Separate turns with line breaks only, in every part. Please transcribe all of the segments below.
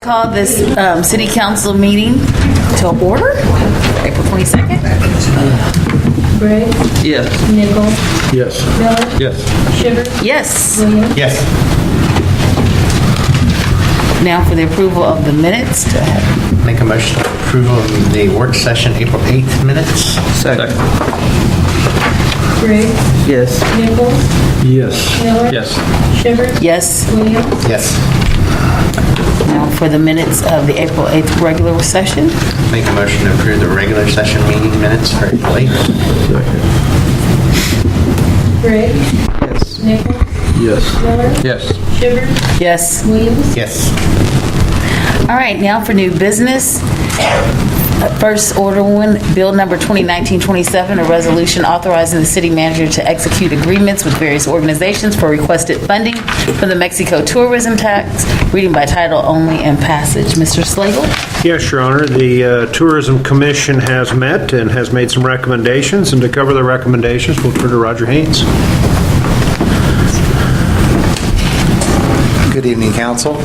Call this city council meeting to order, April 22nd.
Briggs.
Yes.
Nichols.
Yes.
Miller.
Yes.
Shivers.
Yes.
Williams.
Yes.
Now for the approval of the minutes.
Make a motion for approval of the work session April 8th minutes.
Second.
Briggs.
Yes.
Nichols.
Yes.
Miller.
Yes.
Shivers.
Yes.
Williams.
Yes.
Now for the minutes of the April 8th regular session.
Make a motion to approve the regular session meeting minutes for April 8th.
Second.
Briggs.
Yes.
Nichols.
Yes.
Miller.
Yes.
Shivers.
Yes.
Williams.
Yes.
All right, now for new business. First order one, bill number 2019-27, a resolution authorizing the city manager to execute agreements with various organizations for requested funding for the Mexico tourism tax. Reading by title only and passage. Mr. Slagle?
Yes, Your Honor. The Tourism Commission has met and has made some recommendations, and to cover the recommendations, we'll turn to Roger Haynes.
Good evening, Council.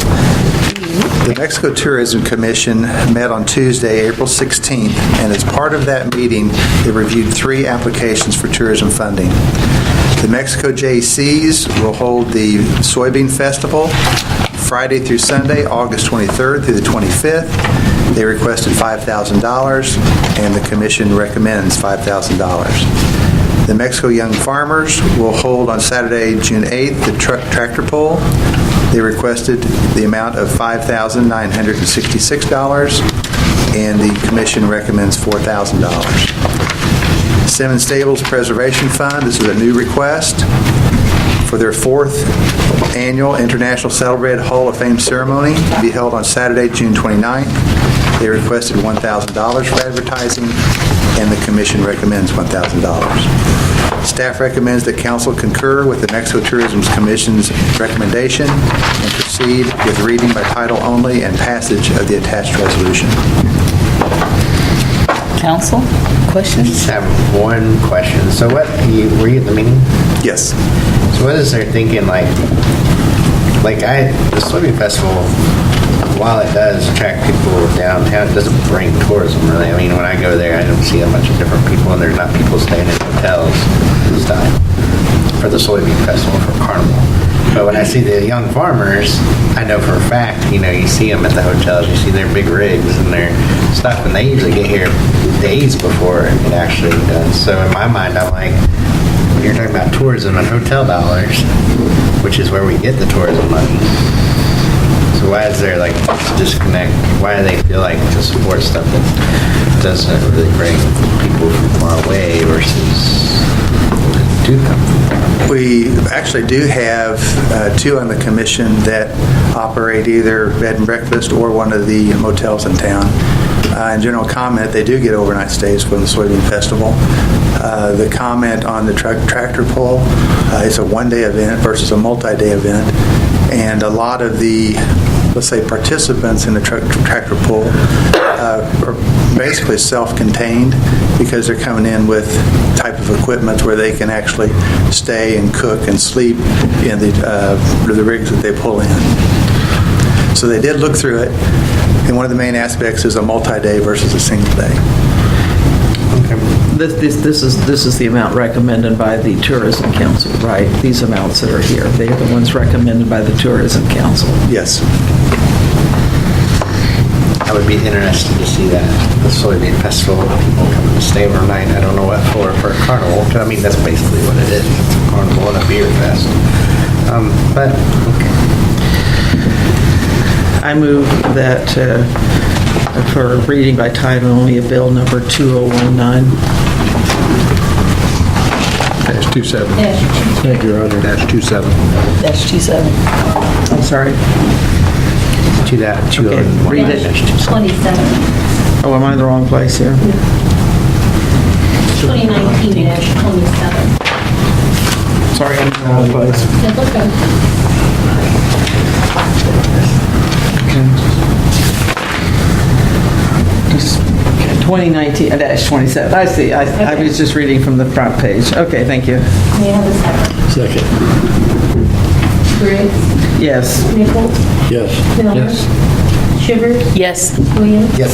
The Mexico Tourism Commission met on Tuesday, April 16th, and as part of that meeting, they reviewed 3 applications for tourism funding. The Mexico JCs will hold the Soybean Festival Friday through Sunday, August 23rd through the 25th. They requested $5,000, and the Commission recommends $5,000. The Mexico Young Farmers will hold on Saturday, June 8th, the tractor pull. They requested the amount of $5,966, and the Commission recommends $4,000. Simmons Stables Preservation Fund, this is a new request for their 4th annual International Saddlebred Hall of Fame ceremony to be held on Saturday, June 29th. They requested $1,000 for advertising, and the Commission recommends $1,000. Staff recommends that Council concur with the Mexico Tourism Commission's recommendation and proceed with reading by title only and passage of the attached resolution.
Council, questions?
Just have one question. So what, were you at the meeting?
Yes.
So what is their thinking the Soybean Festival, while it does attract people downtown, it doesn't bring tourism really. I mean, when I go there, I don't see a bunch of different people, and there's not people staying in hotels this time for the Soybean Festival, for Carnival. But when I see the young farmers, I know for a fact, you see them at the hotels, you see their big rigs and their stuff, and they usually get here days before it actually does. So in my mind, I'm like, when you're talking about tourism and hotel dollars, which is where we get the tourism money, so why is there this disconnect? Why do they feel like to support stuff that doesn't really bring people from far away versus do come from far away?
We actually do have 2 on the Commission that operate either bed and breakfast or one of the motels in town. In general comment, they do get overnight stays for the Soybean Festival. The comment on the tractor pull, it's a one-day event versus a multi-day event, and a lot of the, let's say, participants in the tractor pull are basically self-contained because they're coming in with type of equipment where they can actually stay and cook and sleep in the rigs that they pull in. So they did look through it, and one of the main aspects is a multi-day versus a single day.
This is the amount recommended by the Tourism Council, right? These amounts that are here, they are the ones recommended by the Tourism Council.
Yes.
I would be interested to see that, the Soybean Festival, people coming to stay overnight. I don't know what for a carnival. I mean, that's basically what it is. It's a carnival and a beer fest. But, okay.
I move that for reading by title only, a bill number 2019.
Dash 27.
Dash.
Thank you, Roger. Dash 27.
Dash 27.
I'm sorry.
To that,
Okay, read it.
27.
Oh, am I in the wrong place here?
2019-27.
Sorry, I'm in the wrong place.
It's okay.
2019-27. I see. I was just reading from the front page. Okay, thank you.
May I have a second?
Second.
Briggs.
Yes.
Nichols.
Yes.
Miller.
Yes.
Shivers,
Yes.
Williams.
Yes.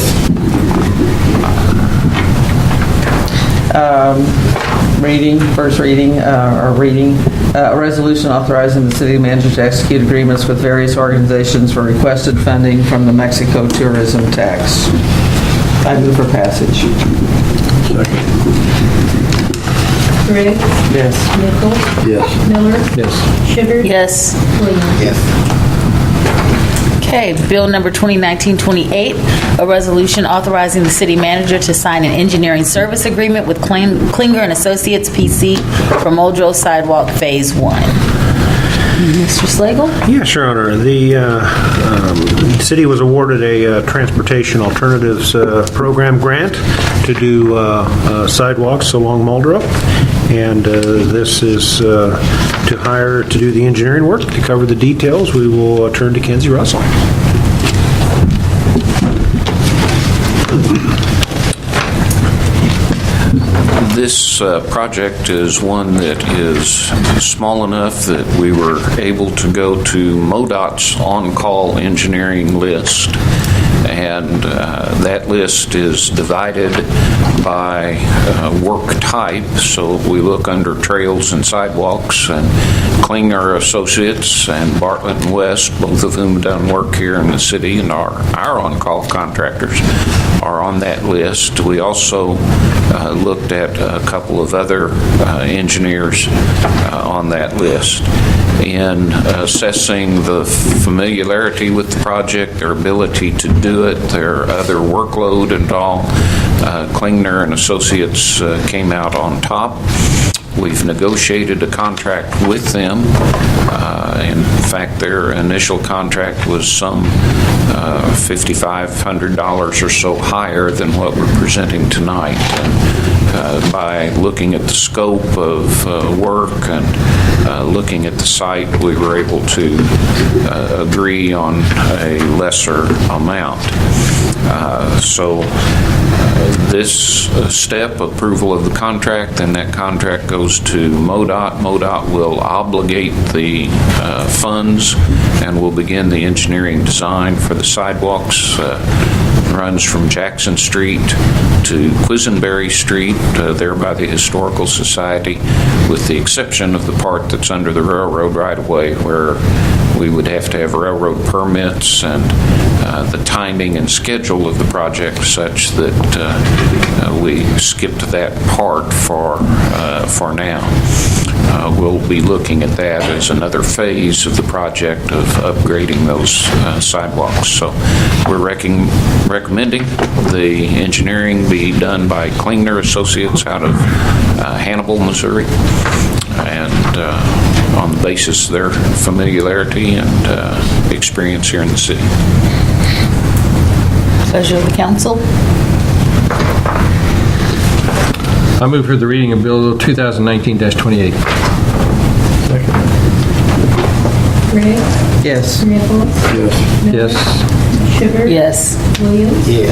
First reading, a resolution authorizing the city manager to execute agreements with various organizations for requested funding from the Mexico tourism tax. I move for passage.
Briggs,
Yes.
Nichols,
Yes.
Miller,
Yes.
Shivers,
Yes.
Williams.
Yes.
Okay, bill number 2019-28, a resolution authorizing the city manager to sign an engineering service agreement with Klinger and Associates, P.C. for Muldrow Sidewalk Phase 1. Mr. Slagle?
Yes, Your Honor. The city was awarded a Transportation Alternatives Program grant to do sidewalks along Muldrow, and this is to do the engineering work. To cover the details, we will turn to Kenzie Russell.
This project is one that is small enough that we were able to go to MoDOT's on-call engineering list. And that list is divided by work type. So we look under trails and sidewalks, and Klinger Associates and Bartlett and West, both of whom have done work here in the city and are our on-call contractors, are on that list. We also looked at a couple of other engineers on that list. In assessing the familiarity with the project, their ability to do it, their other workload and all, Klinger and Associates came out on top. We've negotiated a contract with them. In fact, their initial contract was some $5,500 or so higher than what we're presenting tonight. And by looking at the scope of work and looking at the site, we were able to agree on a lesser amount. So this step, approval of the contract, then that contract goes to MoDOT. MoDOT will obligate the funds and will begin the engineering design for the sidewalks. Runs from Jackson Street to Quisenberry Street, there by the Historical Society, with the exception of the part that's under the railroad right-of-way, where we would have to have railroad permits and the timing and schedule of the project such that we skipped that part for now. We'll be looking at that as another phase of the project of upgrading those sidewalks. So we're recommending the engineering be done by Klinger Associates out of Hannibal, Missouri, and on the basis of their familiarity and experience here in the city.
Pleasure of the council.
I move for the reading of Bill 2019-28.
Briggs,
Yes.
Nichols,
Yes.
Shivers,
Yes.
Williams.
Yes.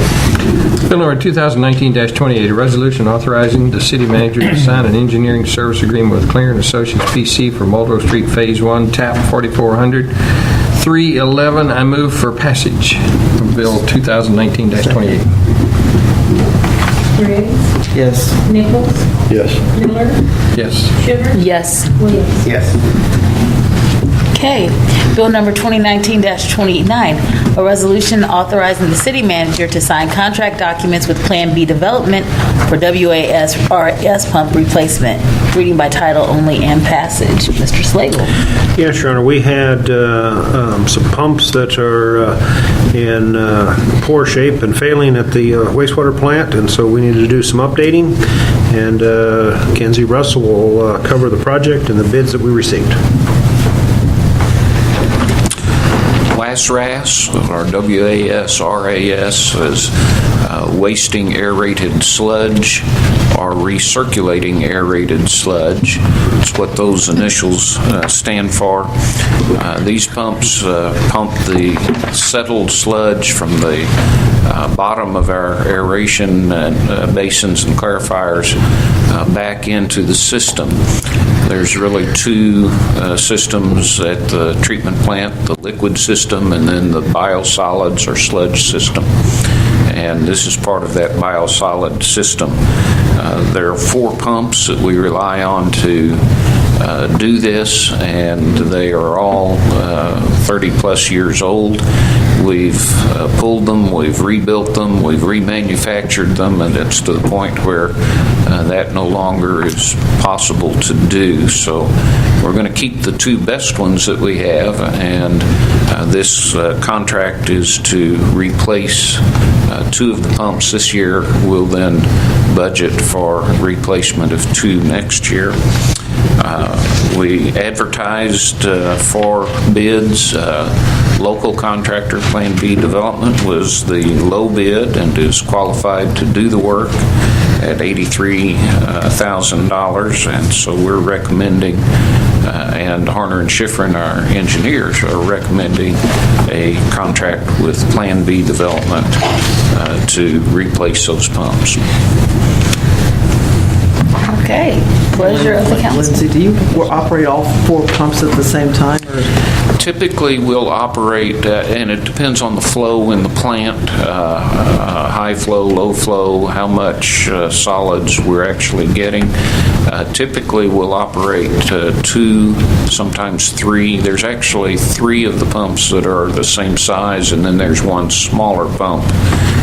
Bill number 2019-28, a resolution authorizing the city manager to sign an engineering service agreement with Klinger and Associates PC for Muldrow Street Phase 1, TAP 4400, 311. I move for passage of Bill 2019-28.
Briggs,
Yes.
Nichols,
Yes.
Miller,
Yes.
Shivers,
Yes.
Williams.
Yes.
Okay, bill number 2019-29, a resolution authorizing the city manager to sign contract documents with Plan B Development for WAS-RS pump replacement. Reading by title only and passage. Mr. Slagle.
Yes, Your Honor. We had some pumps that are in poor shape and failing at the wastewater plant, and so we needed to do some updating. And Kenzie Russell will cover the project and the bids that we received.
WAS-RAS, or WAS-RAS, is wasting aerated sludge or recirculating aerated sludge. It's what those initials stand for. These pumps pump the settled sludge from the bottom of our aeration basins and clarifiers back into the system. There's really two systems at the treatment plant, the liquid system system, and then the biosolids or sludge system. And this is part of that biosolid system. There are 4 pumps that we rely on to do this, and they are all 30-plus years old. We've pulled them, we've rebuilt them, we've remanufactured them, and it's to the point where that no longer is possible to do. So we're going to keep the 2 best ones that we have, and this contract is to replace 2 of the pumps this year. We'll then budget for replacement of 2 next year. We advertised for bids. Local contractor Plan B Development was the low bid and is qualified to do the work at $83,000. And so we're recommending, and Harner and Schifrin, our engineers, are recommending a contract with Plan B Development to replace those pumps.
Okay, pleasure of the council.
Lindsay, do you operate all 4 pumps at the same time? Or?
Typically, we'll operate, and it depends on the flow in the plant, high flow, low flow, how much solids we're actually getting. Typically, we'll operate 2, sometimes 3. There's actually 3 of the pumps that are the same size, and then there's 1 smaller pump,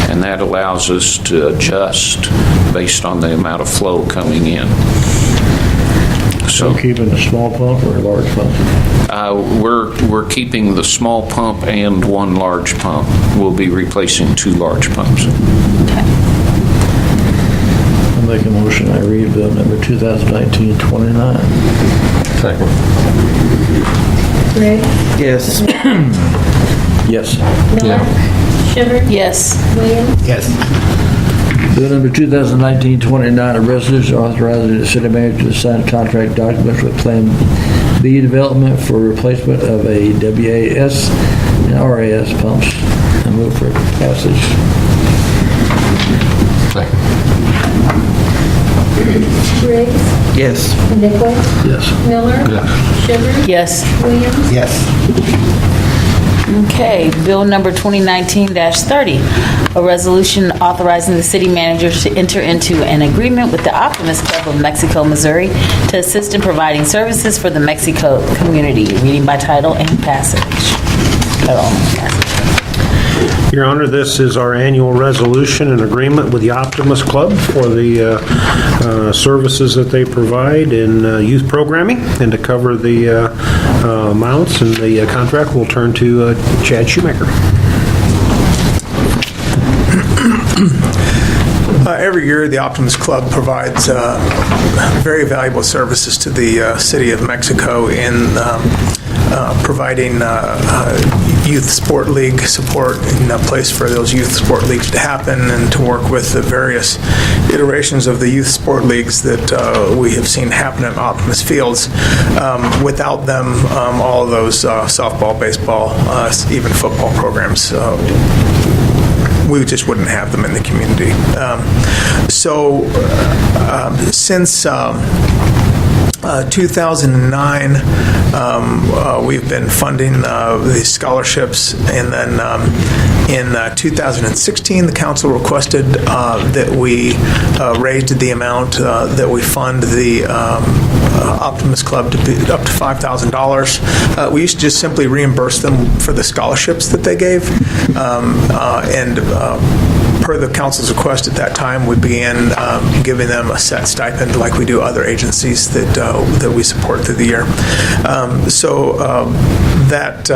and that allows us to adjust based on the amount of flow coming in.
So keeping a small pump or a large pump?
We're keeping the small pump and 1 large pump. We'll be replacing 2 large pumps.
I'll make a motion, I read bill number 2019-29.
Second.
Gregg,
Yes.
Yes.
Miller, Shiver,
Yes.
Williams,
Yes.
Bill number 2019-29, a resolution authorizing the city manager to sign contract documents with Plan B Development for replacement of a WAS and RAS pumps. I move for passage.
Second.
Briggs,
Yes.
Nichols,
Yes.
Miller,
Yes.
Shiver,
Yes.
Williams,
Yes.
Okay, bill number 2019-30, a resolution authorizing the city manager to enter into an agreement with the Optimist Club of Mexico, Missouri to assist in providing services for the Mexico community. Reading by title and passage.
Your Honor, this is our annual resolution and agreement with the Optimist Club for the services that they provide in youth programming, and to cover the amounts and the contract, we'll turn to Chad Shoemaker.
Every year, the Optimist Club provides very valuable services to the City of Mexico in providing youth sport league support in a place for those youth sport leagues to happen, and to work with the various iterations of the youth sport leagues that we have seen happen at Optimist Fields. Without them, all of those softball, baseball, even football programs, we just wouldn't have them in the community. Since 2009, we've been funding the scholarships, and then in 2016, the council requested that we raised the amount that we fund the Optimist Club to be up to $5,000. We used to just simply reimburse them for the scholarships that they gave, and per the council's request at that time, we began giving them a set stipend like we do other agencies that we support through the year. That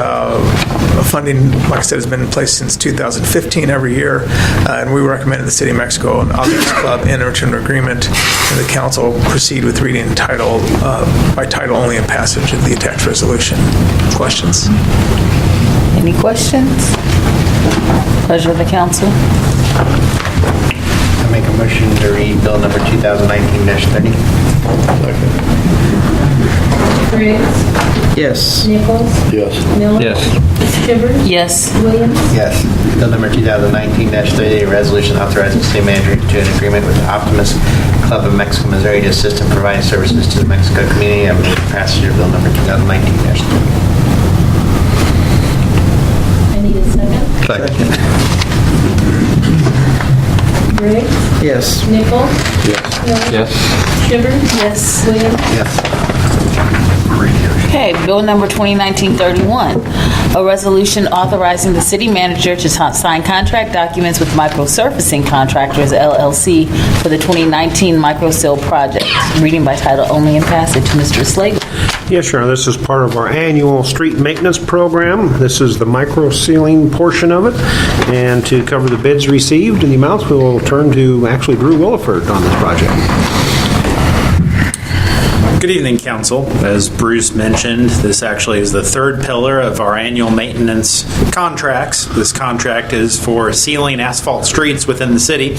funding, like I said, has been in place since 2015 every year, and we recommended the City of Mexico and Optimist Club enter into an agreement, and the council proceed with reading title by title only and passage of the attached resolution. Questions?
Any questions? Pleasure of the council.
I make a motion to read bill number 2019-30.
Briggs,
Yes.
Nichols,
Yes.
Miller,
Yes.
Shivers,
Yes.
Williams,
Yes. Bill number 2019-30, a resolution authorizing the city manager to an agreement with the Optimist Club of Mexico, Missouri to assist in providing services to the Mexico community. I move the passage of bill number 2019-30.
Briggs,
Yes.
Nichols. Miller.
Yes.
Shivers.
Yes.
Williams.
Okay, bill number 2019-31, a resolution authorizing the city manager to sign contract documents with Microsurfacing Contractors, LLC, for the 2019 microseal project. Reading by title only and passage. Mr. Slagle.
Yes, Your Honor, this is part of our annual street maintenance program. This is the micro sealing portion of it. And to cover the bids received and the amounts, we will turn to actually Drew Williford on this project.
Good evening, Council. As Bruce mentioned, this actually is the third pillar of our annual maintenance contracts. This contract is for sealing asphalt streets within the city,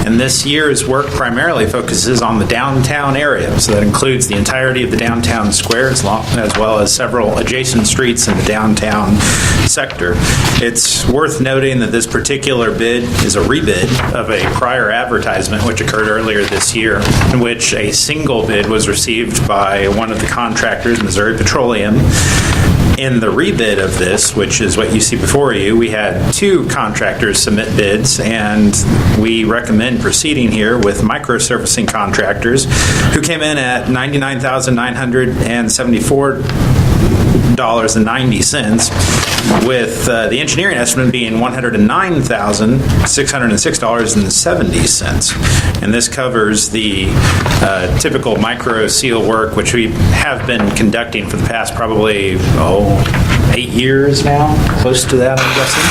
and this year's work primarily focuses on the downtown area. So that includes the entirety of the downtown square as well as several adjacent streets in the downtown sector. It's worth noting that this particular bid is a rebid of a prior advertisement which occurred earlier this year, in which a single bid was received by one of the contractors, Missouri Petroleum. In the rebid of this, which is what you see before you, we had two contractors submit bids, and we recommend proceeding here with Microsurfacing Contractors, who came in at $99,974.90, with the engineering estimate being $109,606.70. And this covers the typical micro seal work, which we have been conducting for the past probably, 8 years now, close to that, I'm guessing.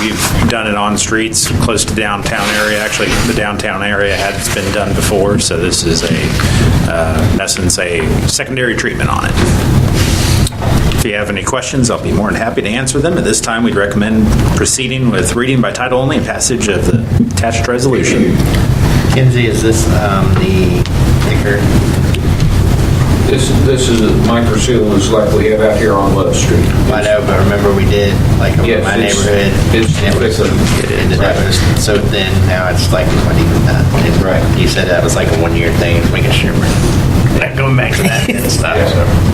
We've done it on streets close to downtown area. Actually, the downtown area has been done before, so this is in essence, a secondary treatment on it. If you have any questions, I'll be more than happy to answer them. At this time, we'd recommend proceeding with reading by title only and passage of the attached resolution.
Kinsey, is this the thicker?
This is a micro seal is like we have out here on Love Street.
I know, but remember we did, like in
Yes,
my
it's-
neighborhood,
it's
and it was,
thicker.
it ended up, it was so thin, now it's like not even that. Right. You said that was like a 1 year thing, making sure we're not going back to that and stuff,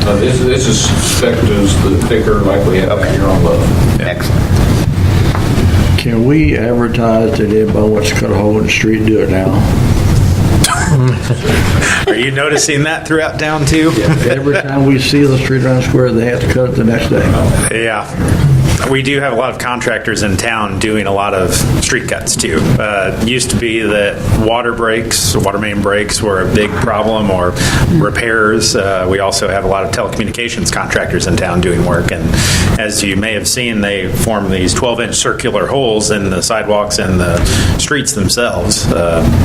so.
This is spec'd as the thicker like we have out here on Love.
Excellent.
Can we advertise that anybody wants to cut a hole in the street, do it now?
Are you noticing that throughout town too?
Every time we seal the street around the square, they have to cut it the next day.
Yeah. We do have a lot of contractors in town doing a lot of street cuts too. It used to be that water main breaks were a big problem, or repairs. We also have a lot of telecommunications contractors in town doing work, and as you may have seen, they form these 12-inch circular holes in the sidewalks and the streets themselves.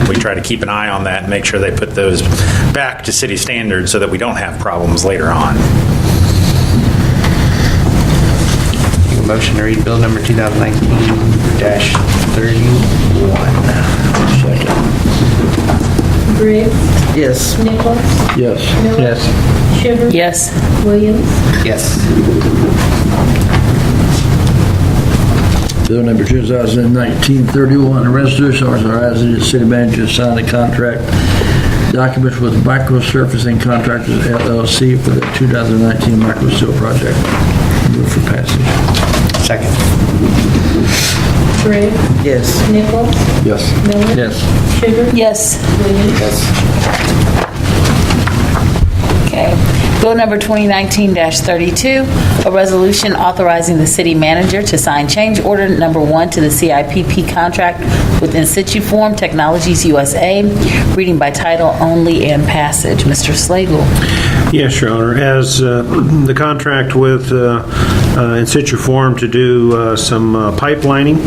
We try to keep an eye on that and make sure they put those back to city standards so that we don't have problems later on.
Motion to read bill number 2019-31.
Second.
Briggs,
Yes.
Nichols.
Yes.
Miller.
Yes.
Shivers.
Yes.
Williams.
Yes.
Bill number 2019-31, a resolution authorizing the city manager to sign a contract documents with Microsurfacing Contractors, LLC, for the 2019 microseal project. Move for passage.
Second.
Briggs,
Yes.
Nichols.
Yes.
Miller.
Yes.
Shivers.
Yes.
Williams.
Yes.
Okay. Bill number 2019-32, a resolution authorizing the city manager to sign change order number 1 to the CIPP contract with In Situ Form Technologies USA. Reading by title only and passage. Mr. Slagle.
Yes, Your Honor. As the contract with In Situ Form to do some pipelining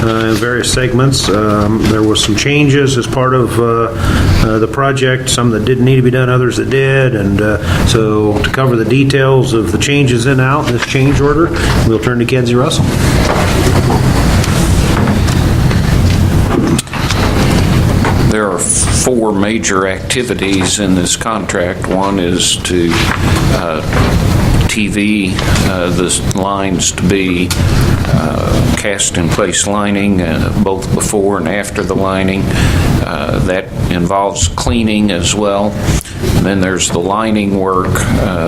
in various segments, there were some changes as part of the project, some that didn't need to be done, others that did, and so to cover the details of the changes in and out in this change order, we'll turn to Kenzie Russell.
There are 4 major activities in this contract. One is to TV the lines to be cast-in-place lining, both before and after the lining. That involves cleaning as well. And then there's the lining work,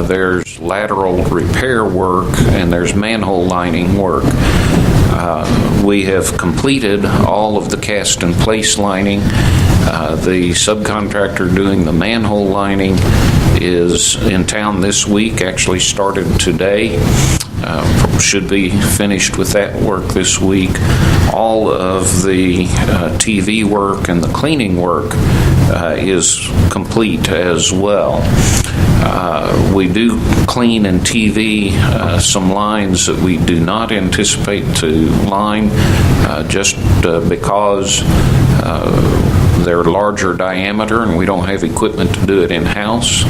there's lateral repair work, and there's manhole lining work. We have completed all of the cast and place lining. The subcontractor doing the manhole lining is in town this week, actually started today. Should be finished with that work this week. All of the TV work and the cleaning work is complete as well. We do clean and TV some lines that we do not anticipate to line just because they're larger diameter and we don't have equipment to do it in-house,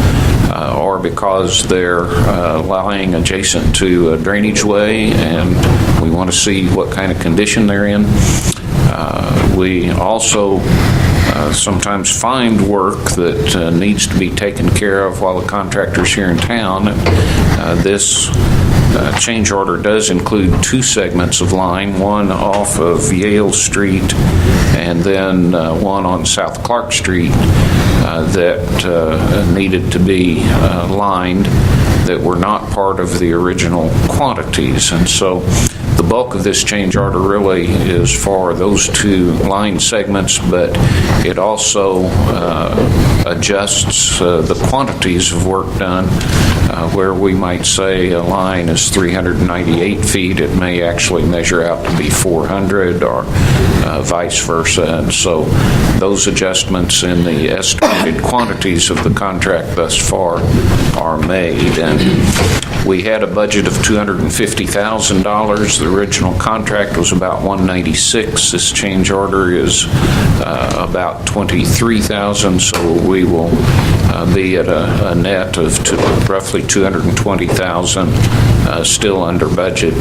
or because they're lying adjacent to a drainage way and we want to see what kind of condition they're in. We also sometimes find work that needs to be taken care of while the contractor's here in town. This change order does include 2 segments of line, one off of Yale Street and then one on South Clark Street that needed to be lined that were not part of the original quantities. And so the bulk of this change order really is for those 2 line segments, but it also adjusts the quantities of work done. Where we might say a line is 398 feet, it may actually measure out to be 400 or vice versa. And so those adjustments in the estimated quantities of the contract thus far are made. And we had a budget of $250,000. The original contract was about $196,000. This change order is about $23,000, so we will be at a net of roughly $220,000, still under budget.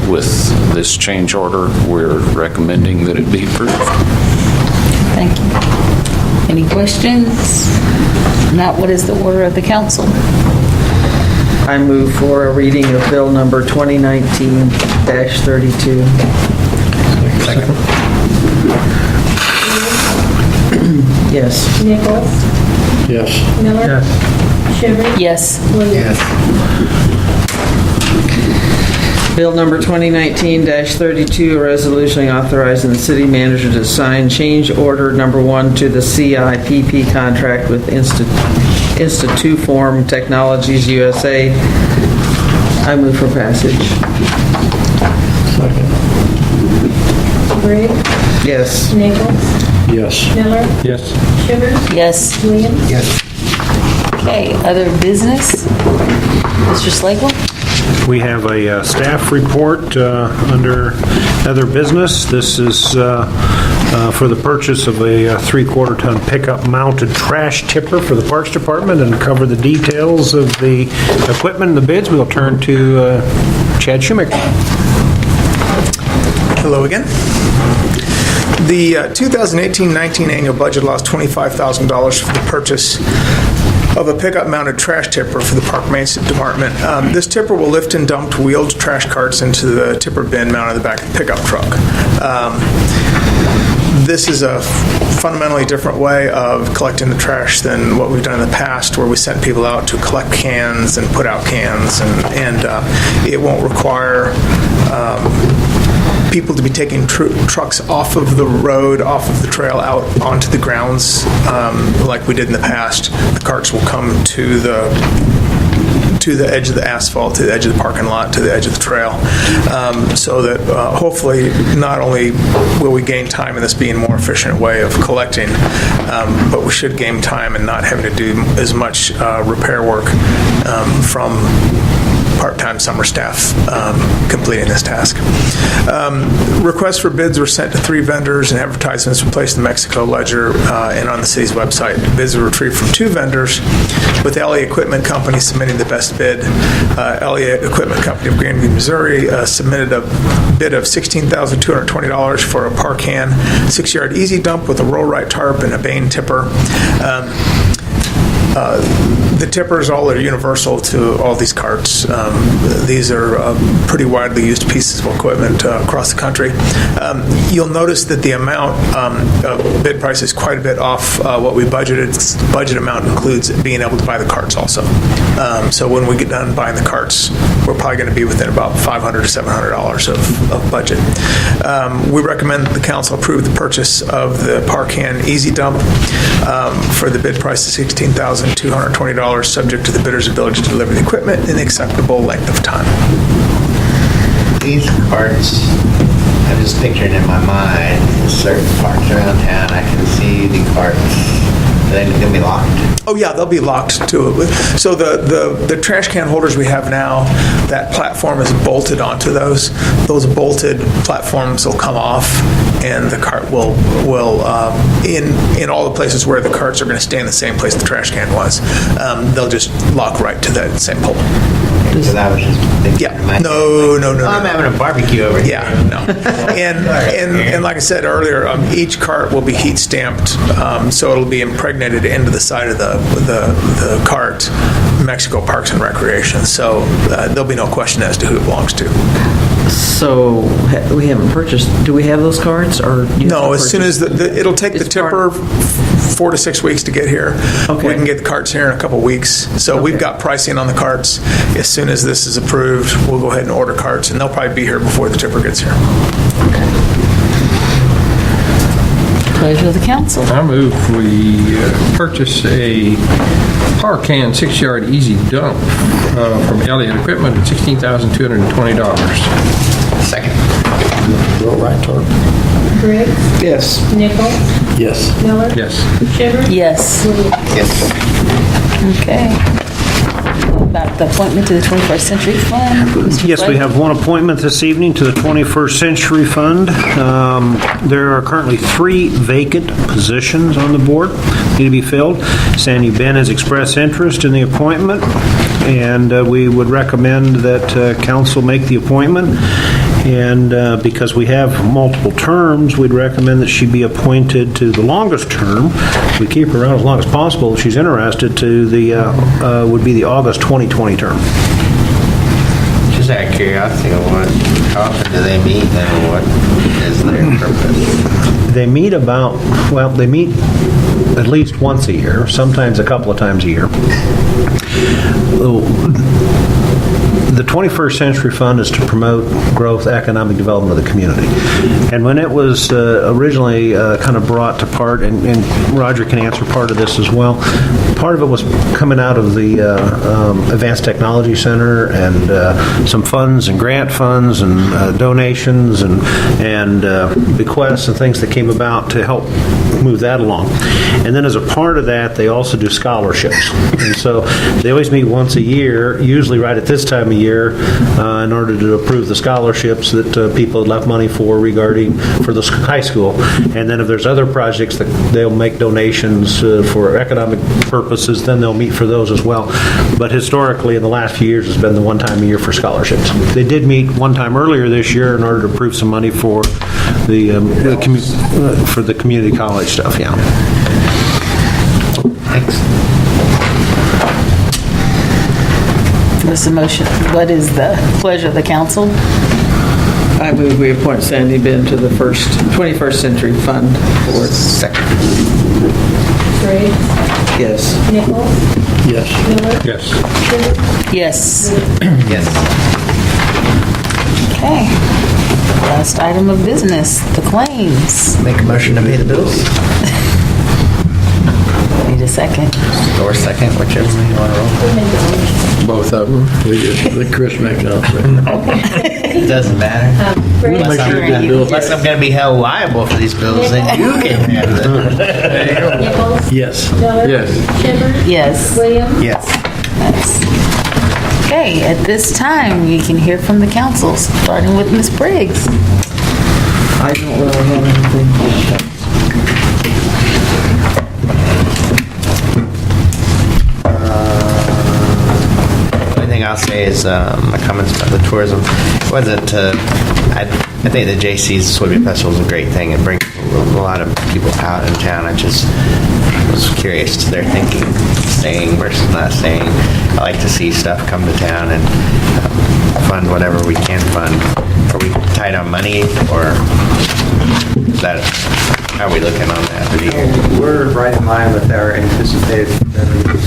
With this change order, we're recommending that it be approved.
Thank you. Any questions? Not, what is the order of the council?
I move for a reading of bill number 2019-32. Yes.
Nichols?
Yes.
Miller? Shivers?
Yes.
Williams?
Bill number 2019-32, a resolution authorizing the city manager to sign change order number 1 to the CIPP contract with Instituform Technologies USA. I move for passage.
Second.
Briggs?
Yes.
Nichols?
Yes.
Miller?
Yes.
Shivers?
Yes.
Williams?
Okay, other business? Mr. Slagle?
We have a staff report under other business. This is for the purchase of a 3/4-ton pickup mounted trash tipper for the Parks Department, and to cover the details of the equipment and the bids, we'll turn to Chad Shoemaker.
Hello again. The 2018-19 annual budget allows $25,000 for the purchase of a pickup-mounted trash tipper for the Park Maintenance Department. This tipper will lift and dump wheeled trash carts into the tipper bin mounted on the back of the pickup truck. This is a fundamentally different way of collecting the trash than what we've done in the past, where we sent people out to collect cans and put out cans, and it won't require people to be taking trucks off of the road, off of the trail, out onto the grounds like we did in the past. The carts will come to the edge of the asphalt, to the edge of the parking lot, to the edge of the trail, so that hopefully not only will we gain time in this being a more efficient way of collecting, but we should gain time in not having to do as much repair work from part-time summer staff completing this task. Requests for bids were sent to 3 vendors, and advertisements were placed in the Mexico Ledger and on the city's website. Bids were retrieved from 2 vendors, with Elliott Equipment Company submitting the best bid. Elliott Equipment Company of Grandview, Missouri submitted a bid of $16,220 for a Parcan 6-yard easy dump with a roll-right tarp and a Bain tipper. The tippers all are universal to all these carts. These are pretty widely used pieces of equipment across the country. You'll notice that the amount of bid price is quite a bit off what we budgeted. The budget amount includes being able to buy the carts also. So when we get done buying the carts, we're probably going to be within about $500 to $700 of budget. We recommend that the council approve the purchase of the Parcan Easy Dump for the bid price of $16,220, subject to the bidder's ability to deliver the equipment in acceptable length of time.
These carts, I'm just picturing in my mind, certain parks around town, I can see the carts, they're going to be locked.
Oh, yeah, they'll be locked to it. So the trash can holders we have now, that platform is bolted onto those. Those bolted platforms will come off, and the cart will in all the places where the carts are going to stay in the same place the trash can was, they'll just lock right to that same pole.
Because I was just thinking.
Yeah.
in my head,
No.
I'm having a barbecue over here.
Yeah, no. And like I said earlier, each cart will be heat stamped, so it'll be impregnated into the side of the cart, Mexico Parks and Recreation. So there'll be no question as to who it belongs to.
So we haven't purchased, do we have those cards or? do you have
No,
to
as soon as
purchase?
it'll take the
It's part-
tipper 4 to 6 weeks to get here.
Okay.
We can get the carts here in a couple weeks. So we've got pricing on the carts. As soon as this is approved, we'll go ahead and order carts, and they'll probably be here before the tipper gets here.
Pleasure of the council.
I move we purchase a Parcan 6-yard easy dump from Elliott Equipment at $16,220.
Second.
Roll right, Torp.
Briggs.
Yes.
Nichols.
Yes.
Miller.
Yes.
Shiver.
Yes.
Williams.
Yes.
Okay. About the appointment to the 21st Century Fund. Mr.
Yes, we
Flake?
have one appointment this evening to the 21st Century Fund. There are currently 3 vacant positions on the board need to be filled. Sandy Ben has expressed interest in the appointment, and we would recommend that council make the appointment. And because we have multiple terms, we'd recommend that she be appointed to the longest term. We keep her around as long as possible if she's interested, to the would be the August 2020 term.
Just out of curiosity, how often do they meet and what is their purpose?
They meet they meet at least once a year, sometimes a couple of times a year. The 21st Century Fund is to promote growth, economic development of the community. And when it was originally kind of brought to part, and Roger can answer part of this as well, part of it was coming out of the Advanced Technology Center and some funds and grant funds and donations and bequests and things that came about to help move that along. And then as a part of that, they also do scholarships. And so they always meet once a year, usually right at this time of year, in order to approve the scholarships that people had left money for for the high school. And then if there's other projects that they'll make donations for economic purposes, then they'll meet for those as well. But historically, in the last few years, it's been the one time a year for scholarships. They did meet one time earlier this year in order to approve some money for the community college stuff, yeah.
Thanks.
What's the motion? What is the pleasure of the council?
I move we appoint Sandy Ben to the 21st Century Fund Board.
Second.
Briggs.
Yes.
Nichols.
Yes.
Miller.
Yes.
Shiver.
Yes.
Yes.
Okay. Last item of business, the claims.
Make a motion to pay the bills?
Need a second.
Or second, whichever one you want to roll.
Both of them.
We just, let Chris make it up.
It doesn't matter.
Briggs.
Make sure you do it.
Unless I'm going to be held liable for these bills, then you can have them.
Nichols.
Yes.
Miller.
Yes.
Shiver.
Yes.
Williams.
Yes.
Yes. Okay, at this time, we can hear from the council, starting with Ms. Briggs.
I don't really have anything.
The only thing I'll say is my comments about the tourism. It wasn't, I think the JC's Soybean Festival is a great thing. It brings a lot of people out in town. I just was curious to their thinking, staying versus not staying. I like to see stuff come to town and fund whatever we can fund. Are we tight on money, or is that, how are we looking on that for the year?
We're right in line with our anticipated revenues.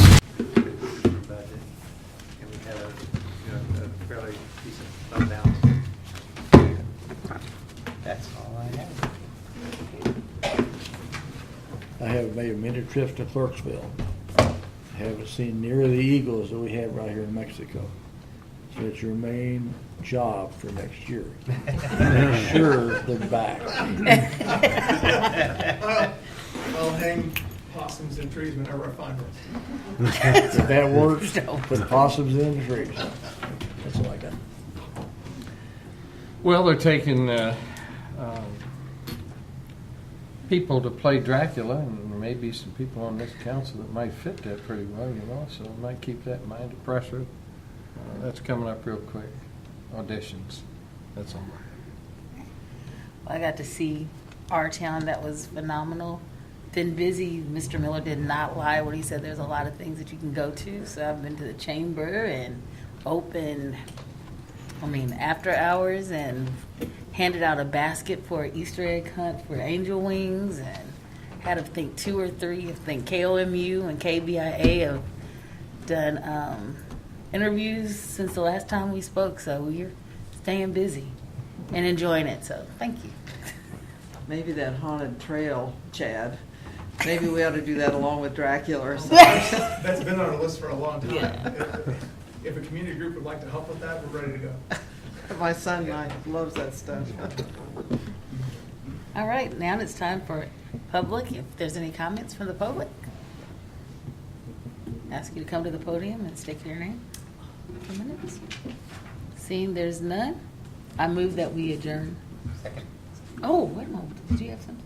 have made many trips to Clerksville. I haven't seen near the eagles that we have right here in Mexico. So it's your main job for next year. Make sure they're back.
I'll hang possums in trees whenever I find them.
If that works, put possums in the trees. That's all I got.
Well, they're taking people to play Dracula, and there may be some people on this council that might fit that pretty well, you know, so I might keep that in mind. Oppressor, that's coming up real quick. Auditions, that's all.
I got to see our town. That was phenomenal. Been busy. Mr. Miller did not lie when he said there's a lot of things that you can go to. So I've been to the chamber and after hours, and handed out a basket for an Easter egg hunt for angel wings, and had, I think, 2 or 3. I think KOMU and KBIA have done interviews since the last time we spoke. So we're staying busy and enjoying it. So thank you.
Maybe that haunted trail, Chad. Maybe we ought to do that along with Dracula or something.
That's been on our list for a long time.
Yeah.
If a community group would like to help with that, we're ready to go.
My son loves that stuff.
All right, now it's time for public. If there's any comments from the public, ask you to come to the podium and state your name for minutes. Seeing there's none, I move that we adjourn.
Second.
Oh, wait a moment. Did you have something?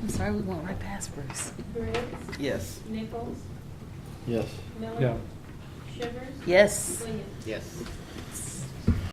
I'm sorry, we went right past Bruce.
Briggs,
Yes.
Nichols,
Yes.
Miller.
Yeah.
Shivers.
Yes.
Williams.
Yes.